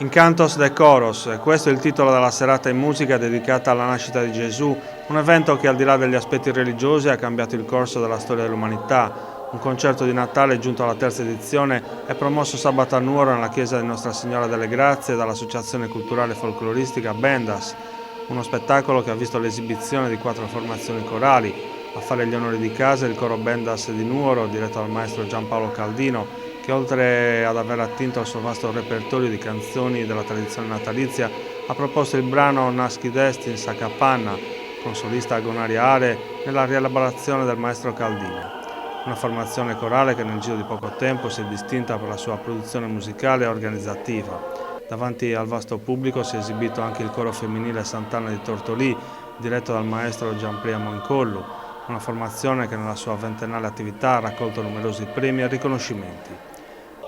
Incantos de Coros, questo è il titolo della serata in musica dedicata alla nascita di Gesù, un evento che al di là degli aspetti religiosi ha cambiato il corso della storia dell'umanità. Un concerto di Natale giunto alla terza edizione è promosso sabato a Nuoro nella chiesa di Nostra Signora delle Grazie dall'Associazione Culturale Folcloristica Bendas, uno spettacolo che ha visto l'esibizione di 4 formazioni corali. A fare gli onori di casa il coro Bendas di Nuoro, diretto dal maestro Giampaolo Caldino, che oltre ad aver attinto al suo vasto repertorio di canzoni della tradizione natalizia, ha proposto il brano Naschi Destin Sacapanna, con solista Agonaria Are, nella rielaborazione del maestro Caldino. Una formazione corale che nel giro di poco tempo si è distinta per la sua produzione musicale e organizzativa. Davanti al vasto pubblico si è esibito anche il coro femminile Sant'Anna di Tortolì, diretto dal maestro Gianpria Moncollu, una formazione che nella sua ventennale attività ha raccolto numerosi premi e riconoscimenti.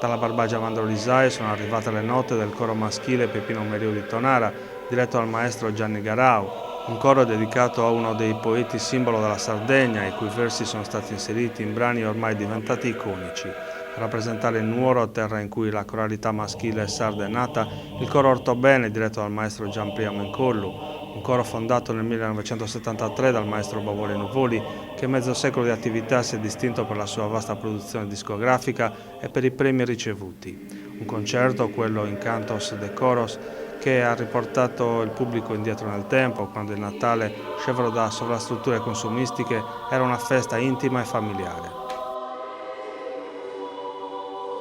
Dalla Barbagia Mandrolisae sono arrivate le note del coro maschile Pepino Merio di Tonara, diretto dal maestro Gianni Garau, un coro dedicato a uno dei poeti simbolo della Sardegna, i cui versi sono stati inseriti in brani ormai diventati iconici. A rappresentare il Nuoro, terra in cui la coralità maschile sarda è nata, il coro Ortobene, diretto dal maestro Gianpria Mencollu, un coro fondato nel 1973 dal maestro Bavoli Nuvoli, che in mezzo secolo di attività si è distinto per la sua vasta produzione discografica e per i premi ricevuti. Un concerto, quello Incantos de Coros, che ha riportato il pubblico indietro nel tempo, quando il Natale, scevro da sovrastrutture consumistiche, era una festa intima e familiare.